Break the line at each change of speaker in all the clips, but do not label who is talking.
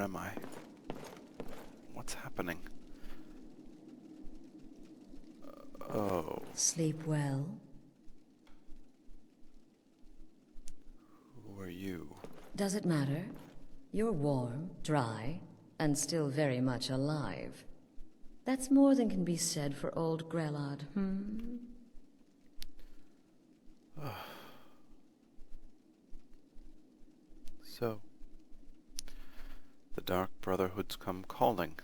am I? What's happening? Oh.
Sleep well.
Who are you?
Does it matter? You're warm, dry, and still very much alive. That's more than can be said for old Grelod,
So, the Dark Brotherhood's come calling.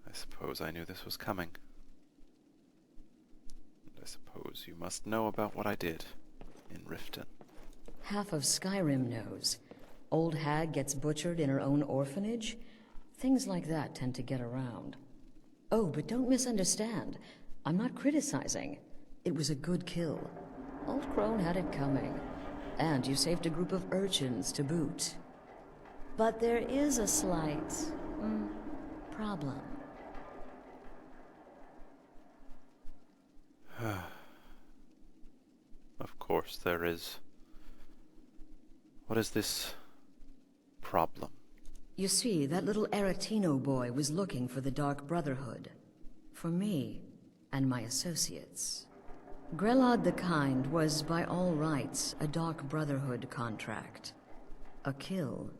I suppose I knew this was coming. And I suppose you must know about what I did in Riften.
Half of Skyrim knows. Old hag gets butchered in her own orphanage. Things like that tend to get around. Oh, but don't misunderstand. I'm not criticizing. It was a good kill. Old Crone had it coming. And you saved a group of urchins to boot. But there is a slight... problem.
Of course there is. What is this problem?
You see, that little Aretino boy was looking for the Dark Brotherhood. For me, and my associates. Grelod the Kind was, by all rights, a Dark Brotherhood contract. A kill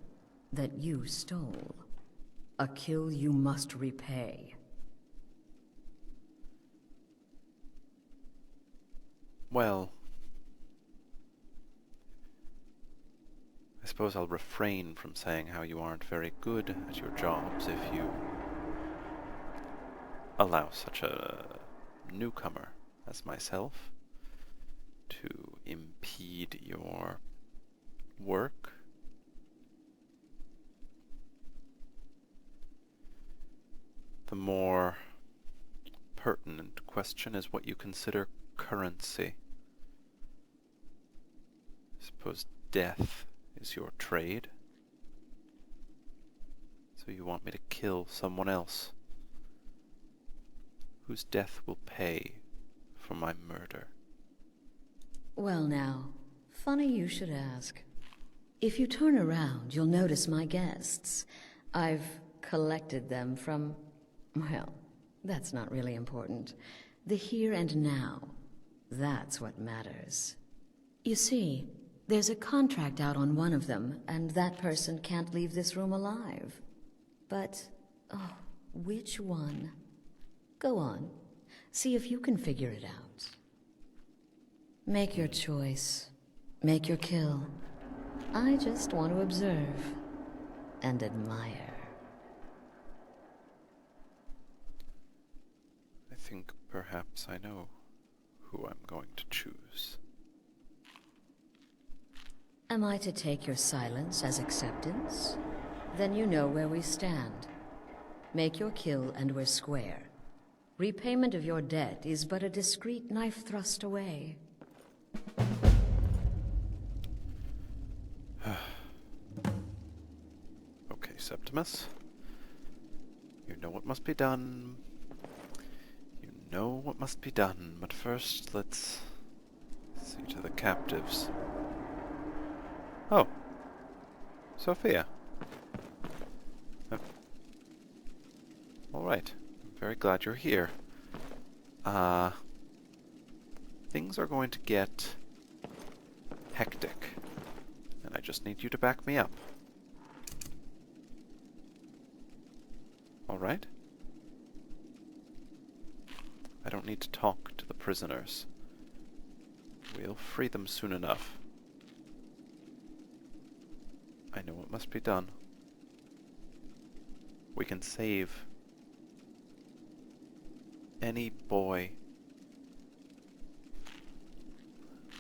that you stole. A kill you must repay.
Well, I suppose I'll refrain from saying how you aren't very good at your jobs if you allow such a newcomer as myself to impede your work. The more pertinent question is what you consider currency. I suppose death is your trade. So you want me to kill someone else whose death will pay for my murder.
Well now, funny you should ask. If you turn around, you'll notice my guests. I've collected them from, well, that's not really important. The here and now. That's what matters. You see, there's a contract out on one of them, and that person can't leave this room alive. But, oh, which one? Go on. See if you can figure it out. Make your choice. Make your kill. I just want to observe and admire.
I think perhaps I know who I'm going to choose.
Am I to take your silence as acceptance? Then you know where we stand. Make your kill and we're square. Repayment of your debt is but a discreet knife thrust away.
Okay, Septimus. You know what must be done. You know what must be done, but first let's see to the captives. Oh. Sophia. Alright. I'm very glad you're here. Things are going to get hectic. And I just need you to back me up. Alright? I don't need to talk to the prisoners. We'll free them soon enough. I know what must be done. We can save any boy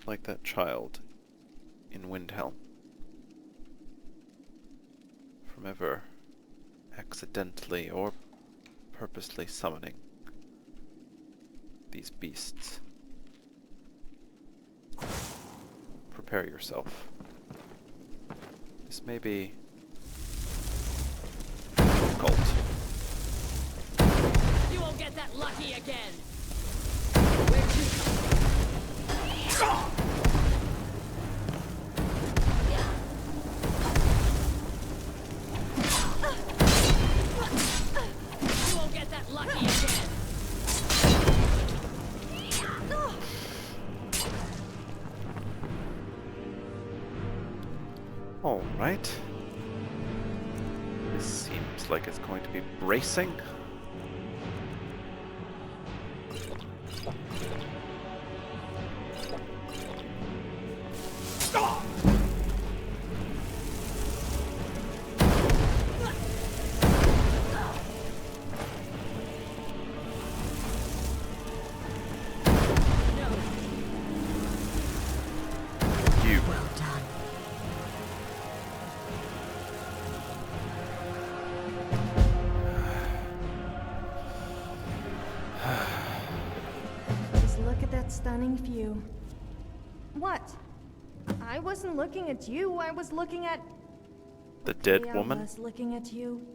like that child in Windhelm from ever accidentally or purposely summoning these beasts. Prepare yourself. This may be difficult.
You won't get that lucky again! Where'd you come from?
Alright. This seems like it's going to be bracing.
Well done.
Just look at that stunning view. What? I wasn't looking at you, I was looking at...
The dead
Yeah,
woman?
I was looking at you.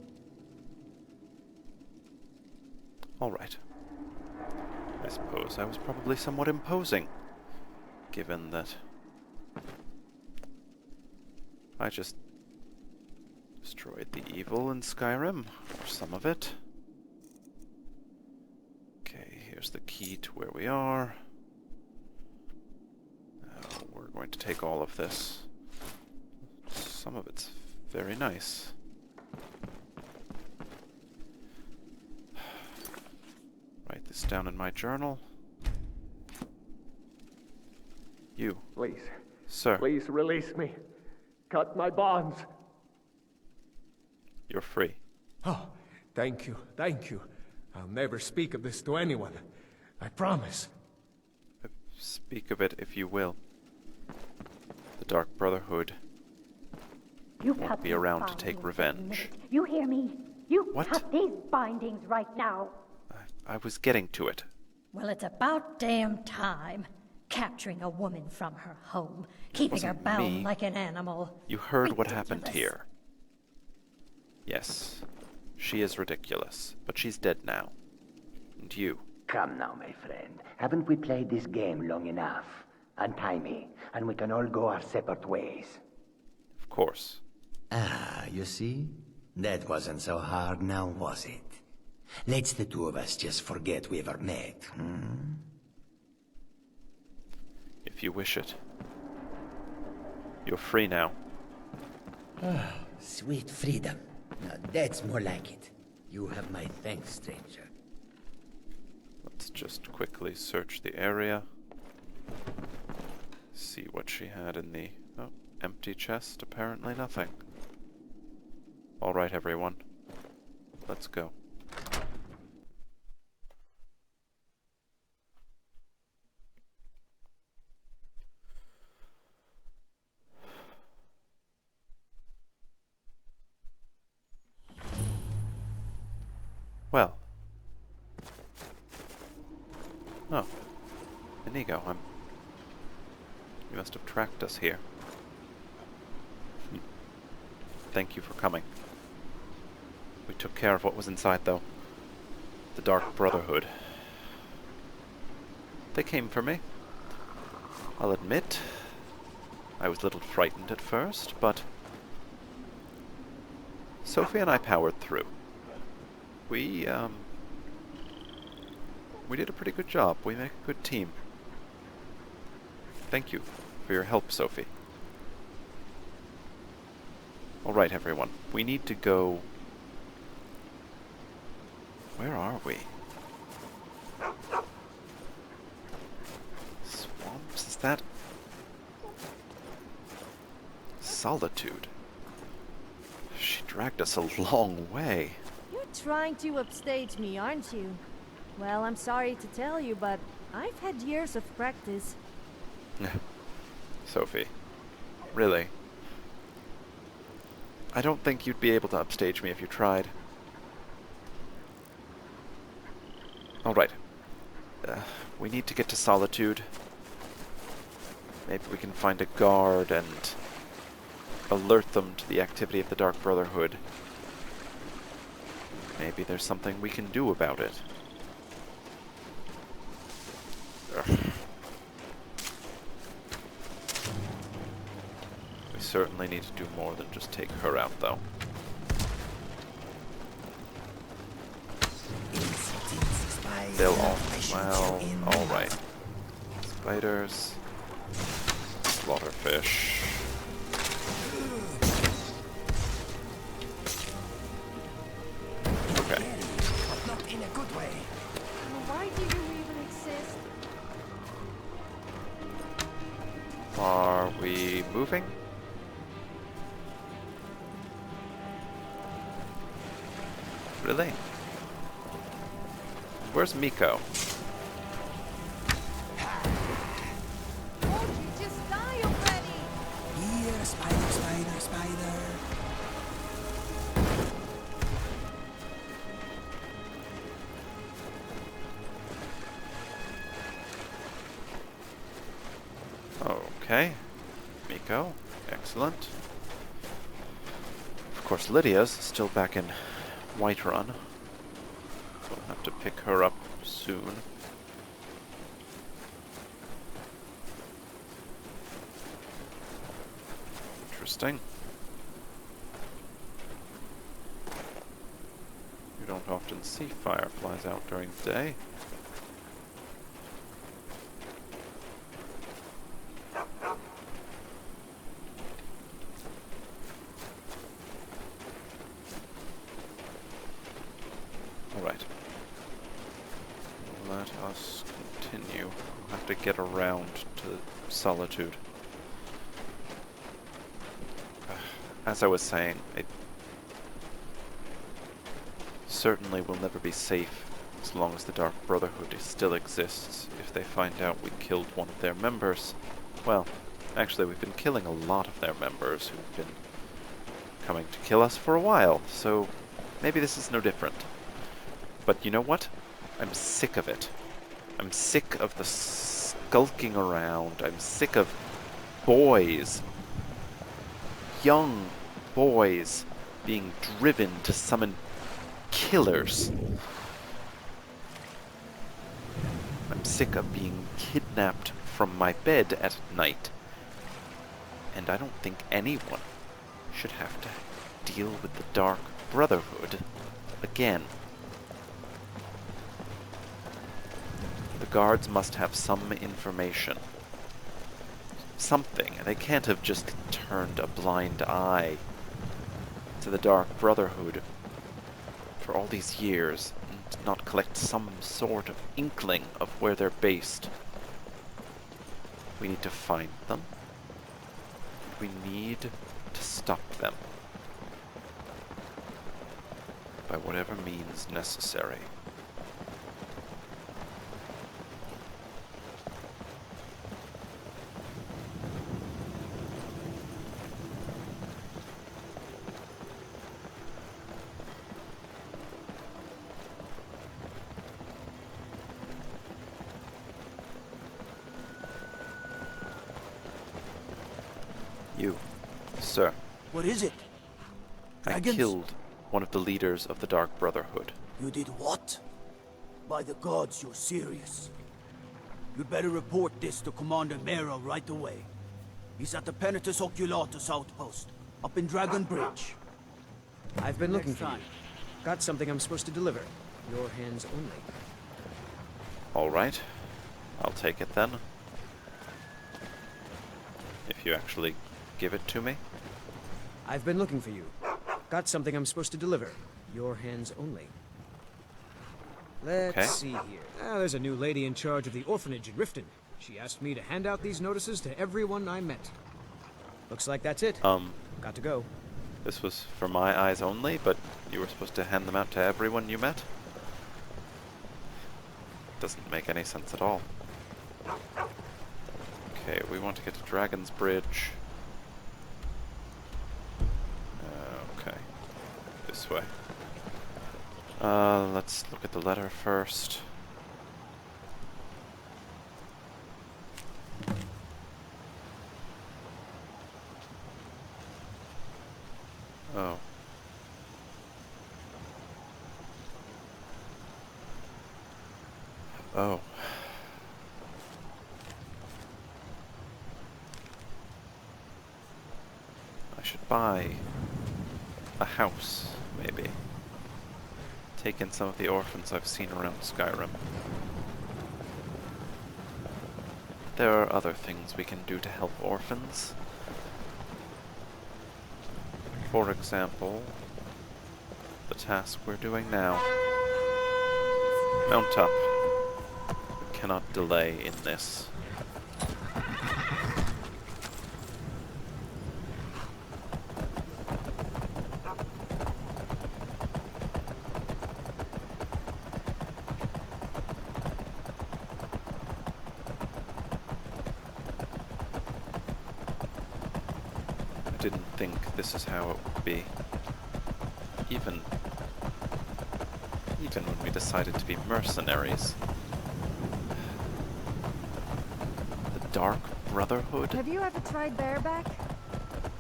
Alright. I suppose I was probably somewhat imposing, given that I just destroyed the evil in Skyrim, or some of it. Okay, here's the key to where we are. Now we're going to take all of this. Some of it's very nice. Write this down in my journal. You,
Please,
sir,
please release me. Cut my bonds.
you're free.
Oh, thank you, thank you. I'll never speak of this to anyone. I promise.
Speak of it if you will. The Dark Brotherhood
You
won't
cut
be
these
around to
bindings
take
in a
revenge.
minute. You hear me? You
What?
cut these bindings right now.
I was getting to it.
Well, it's about damn time. Capturing a woman from her home, keeping her
wasn't
bound
me.
like an animal.
You heard what happened
Ridiculous.
here. Yes, she is ridiculous, but she's dead now. And you,
Come now, my friend. Haven't we played this game long enough? Untie me, and we can all go our separate ways.
of course.
Ah, you see? That wasn't so hard now, was it? Let's the two of us just forget we ever met, hmm?
If you wish it. You're free now.
Sweet freedom. Now that's more like it. You have my thanks, stranger.
Let's just quickly search the area. See what she had in the... Oh, empty chest. Apparently nothing. Alright, everyone. Let's go. Well. Oh. Inigo, you must have tracked us here. Thank you for coming. We took care of what was inside, though. The Dark Brotherhood. They came for me. I'll admit, I was a little frightened at first, but Sophie and I powered through. We did a pretty good job. We make a good team. Thank you for your help, Sophie. Alright, everyone. We need to go... Where are we? Swamps? Is that... Solitude? She dragged us a long way.
You're trying to upstage me, aren't you? Well, I'm sorry to tell you, but I've had years of practice.
Sophie. Really? I don't think you'd be able to upstage me if you tried. Alright. We need to get to Solitude. Maybe we can find a guard and alert them to the activity of the Dark Brotherhood. Maybe there's something we can do about it. Ugh. We certainly need to do more than just take her out, though. They'll all... Well, alright. Spiders. Slaughterfish. moving? Really? Where's Miko?
Won't you just die already?
Here, spider, spider, spider.
Okay. Miko. Excellent. Of course, Lydia's still back in Whiterun. So we'll have to pick her up soon. Interesting. You don't often see fireflies out during the day. Alright. Let us continue. We'll have to get around to Solitude. As I was saying, it certainly will never be safe as long as the Dark Brotherhood still exists. If they find out we killed one of their members, well, actually we've been killing a lot of their members who've been coming to kill us for a while, so maybe this is no different. But you know what? I'm sick of it. I'm sick of the skulking around. I'm sick of boys, young boys, being driven to summon killers. I'm sick of being kidnapped from my bed at night. And I don't think anyone should have to deal with the Dark Brotherhood again. The guards must have some information. Something. They can't have just turned a blind eye to the Dark Brotherhood for all these years and not collect some sort of inkling of where they're based. We need to find them. We need to stop them. By whatever means necessary. You, sir.
What is it?
I
Dragons?
killed one of the leaders of the Dark Brotherhood.
You did what? By the gods, you're serious. You'd better report this to Commander Mero right away. He's at the Penitus Oculatus outpost, up in Dragon Bridge.
I've been looking
Next
for you.
time.
Got something I'm supposed to deliver. Your hands only.
Alright. I'll take it then. If you actually give it to me.
I've been looking for you. Got something I'm supposed to deliver. Your hands only. Let's see here. There's a new lady in charge of the orphanage in Riften. She asked me to hand out these notices to everyone I met. Looks like that's it. Got to go.
This was for my eyes only, but you were supposed to hand them out to everyone you met? Doesn't make any sense at all. Okay, we want to get to Dragon's Bridge. Okay. This way. Let's look at the letter first. Oh. Oh. I should buy a house, maybe. Take in some of the orphans I've seen around Skyrim. There are other things we can do to help orphans. For example, the task we're doing now. Mount up. We cannot delay in this. didn't think this is how it would be. Even when we decided to be mercenaries. The Dark Brotherhood?
Have you ever tried bareback?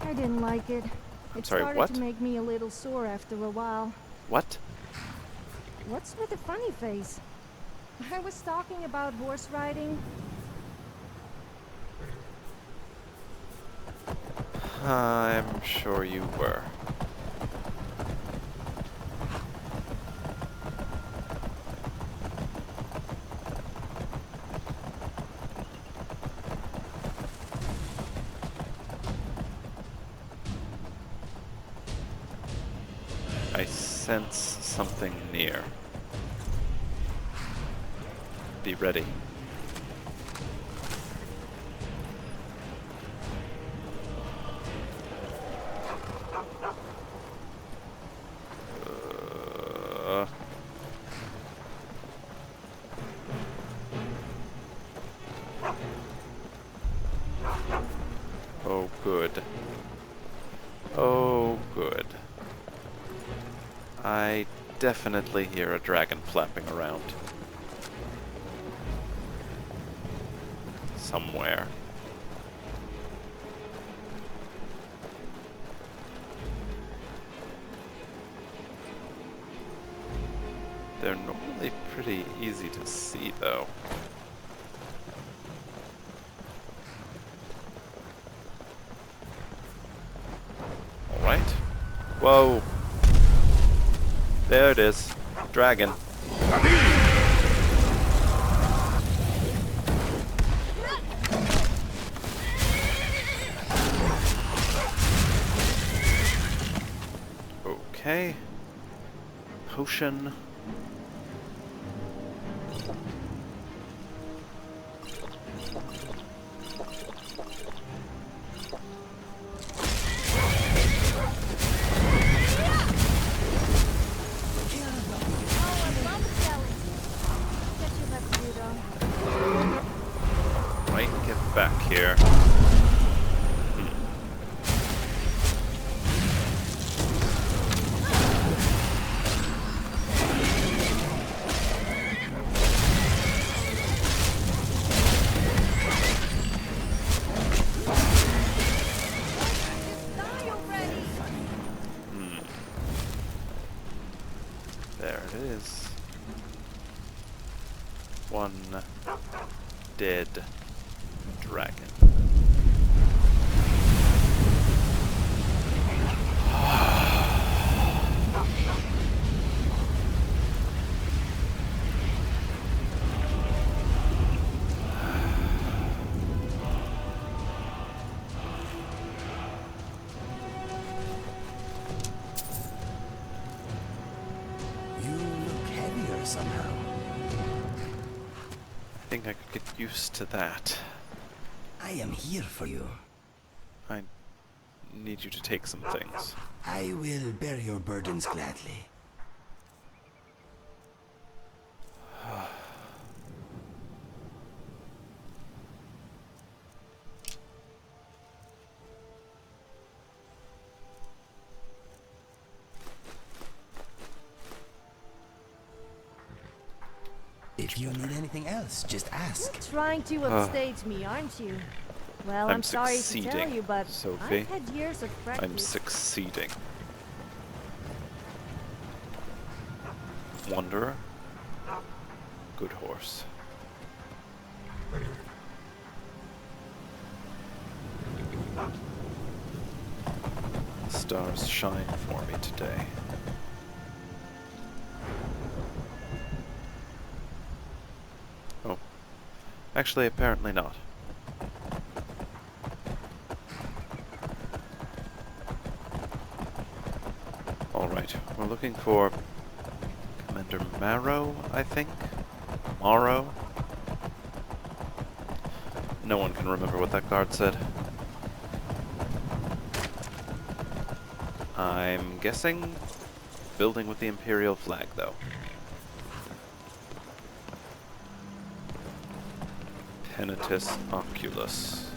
I didn't like it. It
sorry,
started
what?
to make me a little sore after a while.
What?
What's with the funny face? I was talking about horse riding.
I'm sure you were. I sense something near. Be ready. Oh, good. Oh, good. I definitely hear a dragon flapping around. Somewhere. They're normally pretty easy to see, though. Alright. Whoa! There it is. Dragon. Okay. Potion. Right, get back here. There it is. One dead dragon.
Somehow.
I think I could get used to that.
I am here for you.
I need you to take some things.
I will bear your burdens gladly. If you need anything else, just ask.
You're trying to upstage me, aren't you? Well, I'm sorry to tell you, but
Sophie.
I've had years of practice.
I'm succeeding. Wanderer. Good horse. Stars shine for me today. Oh. Actually, apparently not. Alright, we're looking for Commander Marrow, I think? Morrow? No one can remember what that card said. I'm guessing building with the Imperial flag, though. Penitus Oculus.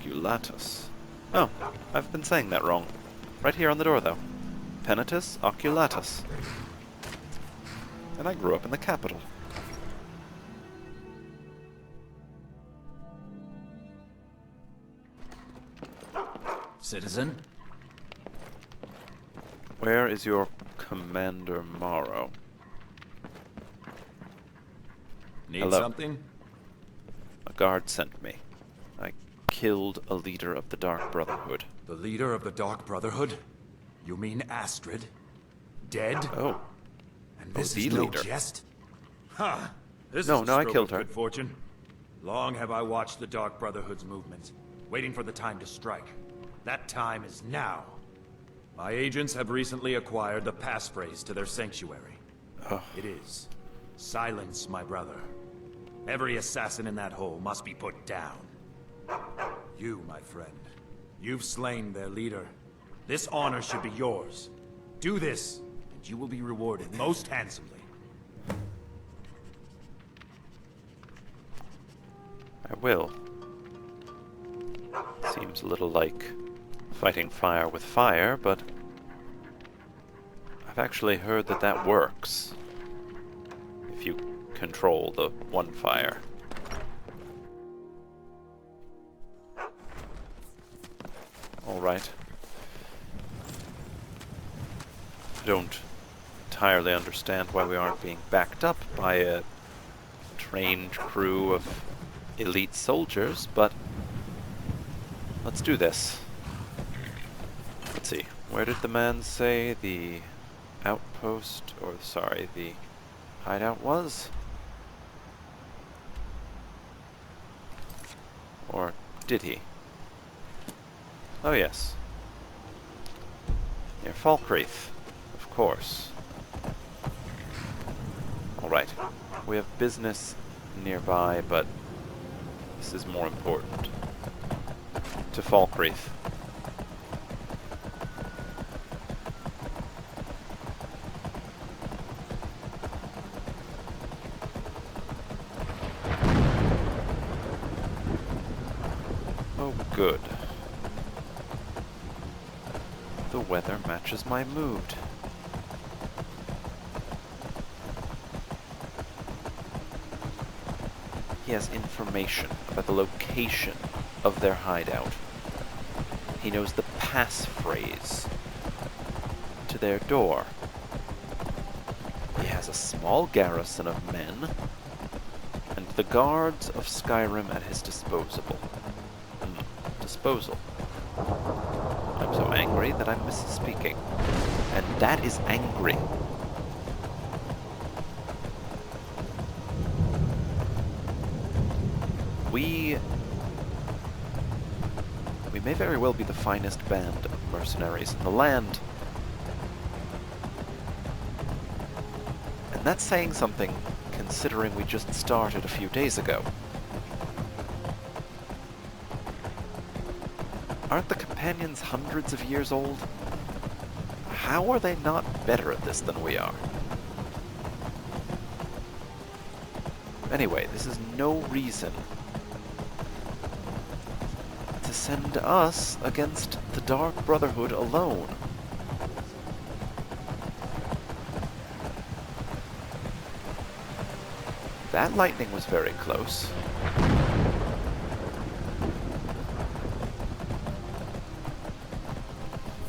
oculatus. Oh, I've been saying that wrong. Right here on the door, though. Penitus oculatus. And I grew up in the capital.
Citizen?
Where is your Commander Morrow?
Need
Hello.
something?
A guard sent me. I killed a leader of the Dark Brotherhood.
The leader of the Dark Brotherhood? You mean Astrid? Dead?
Oh.
And this
the
is no
leader.
jest? Ha! This
No,
is a
no, I
stroke
killed
of
her.
Good fortune. Long have I watched the Dark Brotherhood's movements, waiting for the time to strike. That time is now. My agents have recently acquired the passphrase to their sanctuary.
Oh.
It is, silence my brother. Every assassin in that hole must be put down. You, my friend, you've slain their leader. This honor should be yours. Do this, and you will be rewarded most handsomely.
I will. Seems a little like fighting fire with fire, but I've actually heard that that works. If you control the one fire. Alright. I don't entirely understand why we aren't being backed up by a trained crew of elite soldiers, but let's do this. Let's see, where did the man say the outpost, or sorry, the hideout was? Or did he? Oh yes. Near Falkreath, of course. Alright, we have business nearby, but this is more important. To Falkreath. Oh, good. The weather matches my mood. He has information about the location of their hideout. He knows the passphrase to their door. He has a small garrison of men, and the guards of Skyrim at his disposal. I'm so angry that I'm misspeaking. And that is angry. We may very well be the finest band of mercenaries in the land. And that's saying something, considering we just started a few days ago. Aren't the companions hundreds of years old? How are they not better at this than we are? Anyway, this is no reason to send us against the Dark Brotherhood alone. That lightning was very close.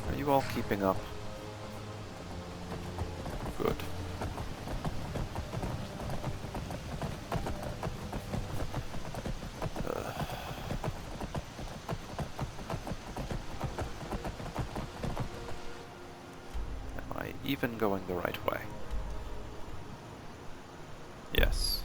Are you all keeping up? Good. Am I even going the right way? Yes.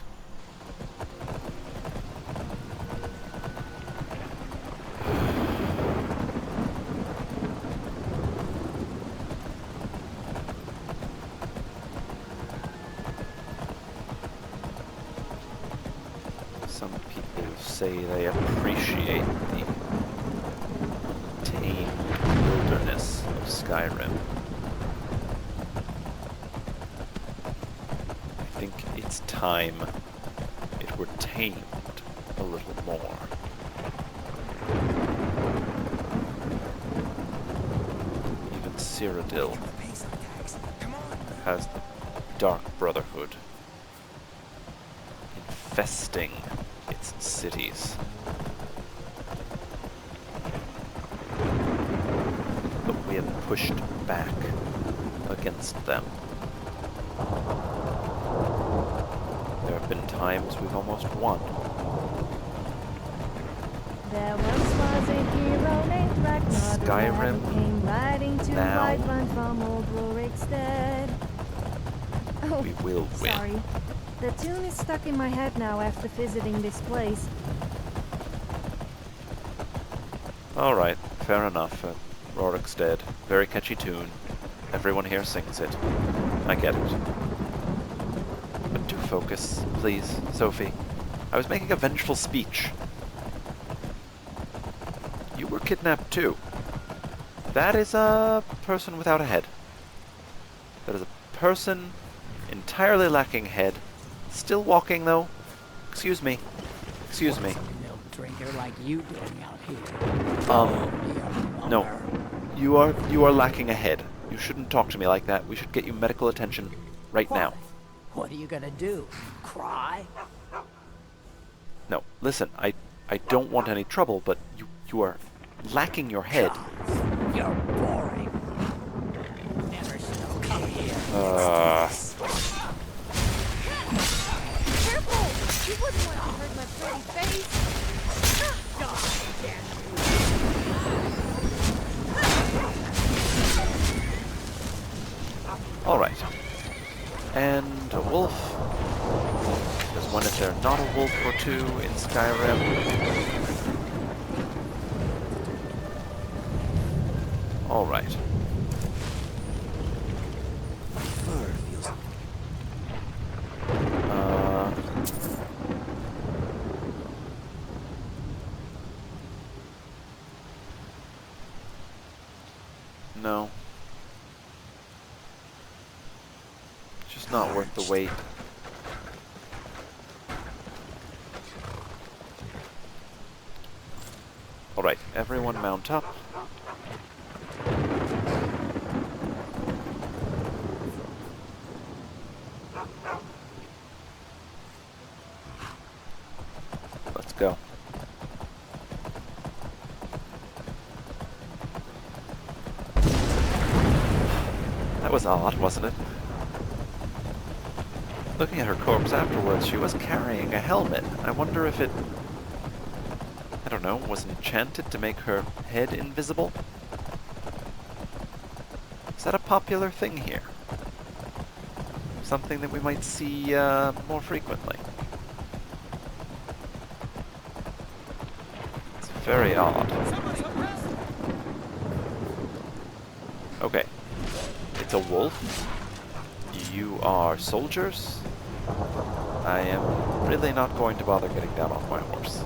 Some people say they appreciate the tamed wilderness of Skyrim. I think it's time it were tamed a little more. Cyrodiil has the Dark Brotherhood infesting its cities. But we have pushed back against them. There have been times we've almost won.
There once was a hero named Ragnar
Skyrim,
who came riding to
now.
Whiterun from old Rorikstead. Oh,
We will win.
sorry. The tune is stuck in my head now after visiting this place.
Alright, fair enough. Rorikstead, very catchy tune. Everyone here sings it. I get it. But do focus, please, Sophie. I was making a vengeful speech. You were kidnapped too. That is a person without a head. That is a person entirely lacking head. Still walking though. Excuse me. Excuse me.
Milk drinker like you doing out here.
No. You are lacking a head. You shouldn't talk to me like that. We should get you medical attention right now.
What are you gonna do? Cry?
No, listen, I don't want any trouble, but you are lacking your head.
You're boring. Never snow. Come here.
Careful! You wouldn't want to hurt my pretty face.
Alright. And a wolf. Because when is there not a wolf or two in Skyrim? Alright. No. It's just not worth the wait. Alright, everyone mount up. Let's go. That was odd, wasn't it? Looking at her corpse afterwards, she was carrying a helmet. I wonder if it, I don't know, was enchanted to make her head invisible? Is that a popular thing here? Something that we might see more frequently? It's very odd. Okay. It's a wolf. You are soldiers. I am really not going to bother getting down off my horse.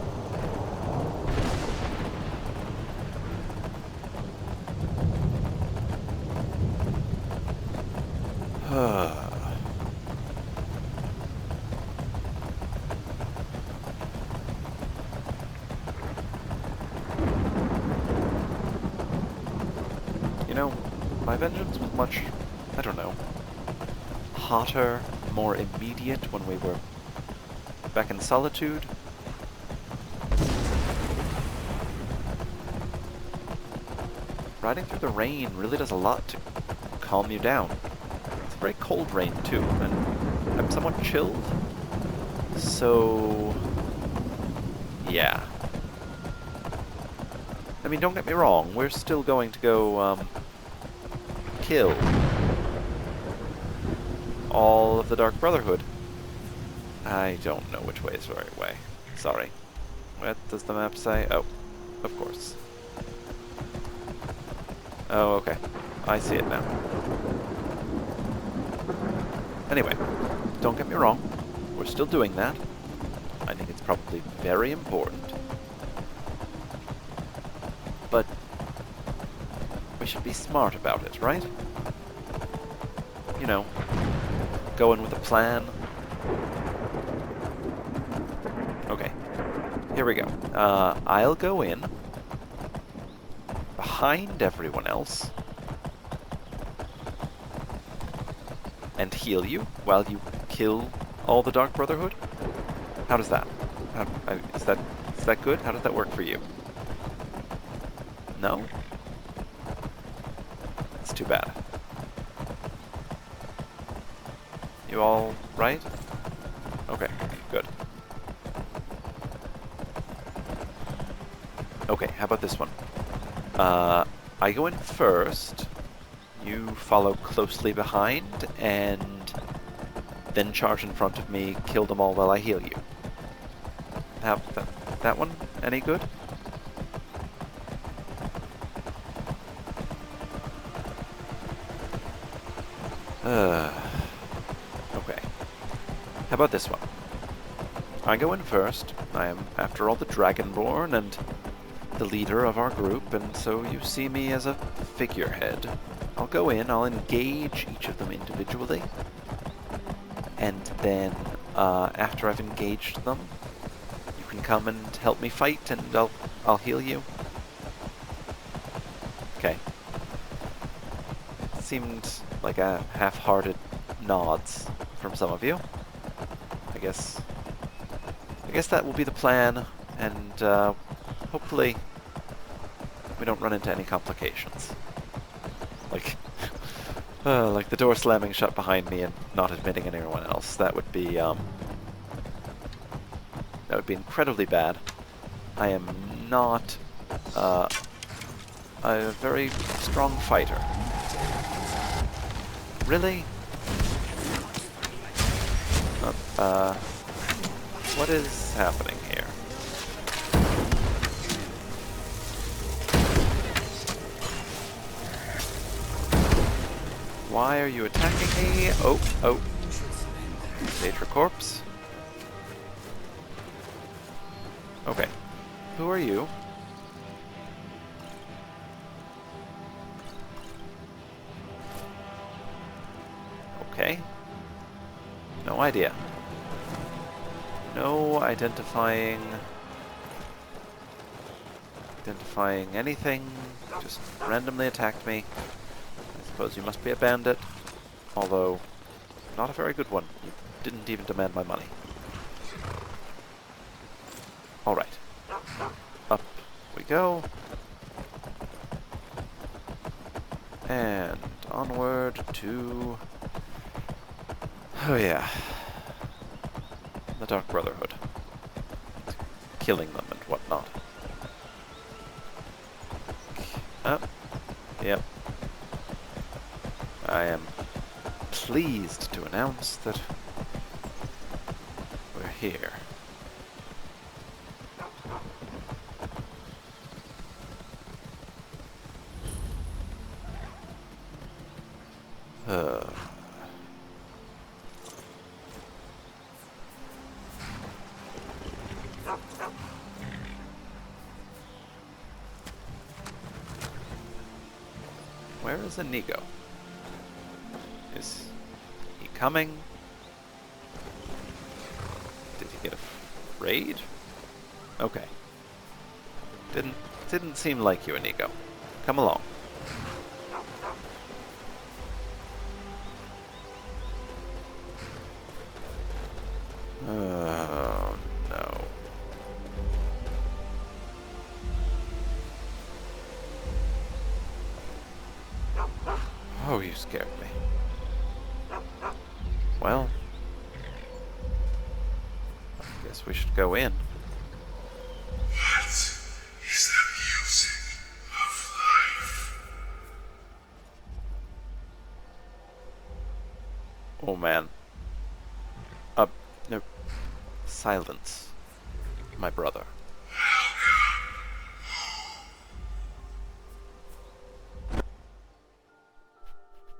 You know, my vengeance was much, I don't know, hotter, more immediate when we were back in Solitude. Riding through the rain really does a lot to calm you down. It's a very cold rain too, and I'm somewhat chilled. So, yeah. I mean, don't get me wrong, we're still going to go, kill all of the Dark Brotherhood. I don't know which way is the right way. Sorry. What does the map say? Oh, of course. Oh, okay. I see it now. Anyway, don't get me wrong. We're still doing that. I think it's probably very important. But we should be smart about it, right? You know, go in with a plan. Okay, here we go. I'll go in behind everyone else, and heal you while you kill all the Dark Brotherhood? How does that? Is that good? How does that work for you? No? That's too bad. You all right? Okay, good. Okay, how about this one? I go in first, you follow closely behind, and then charge in front of me, kill them all while I heal you. How, that one? Any good? Okay. How about this one? I go in first. I am, after all, the Dragonborn and the leader of our group, and so you see me as a figurehead. I'll go in, I'll engage each of them individually, and then after I've engaged them, you can come and help me fight, and I'll heal you. Okay. Seemed like a half-hearted nods from some of you. I guess that will be the plan, and hopefully we don't run into any complications. Like the door slamming shut behind me and not admitting anyone else. That would be incredibly bad. I am not a very strong fighter. Really? What is happening here? Why are you attacking me? Oh. Stage for corpse. Okay. Who are you? Okay. No idea. No identifying anything. Just randomly attacked me. I suppose you must be a bandit. Although, not a very good one. You didn't even demand my money. Alright. Up we go. And onward to... oh yeah. The Dark Brotherhood. Killing them and whatnot. Yep. I am pleased to announce that we're here. Where is Inigo? Is he coming? Did he get afraid? Okay. Didn't seem like you, Inigo. Come along. Oh no. Oh, you scared me. Well, I guess we should go in.
What is the music of life?
Oh man. No. Silence, my brother.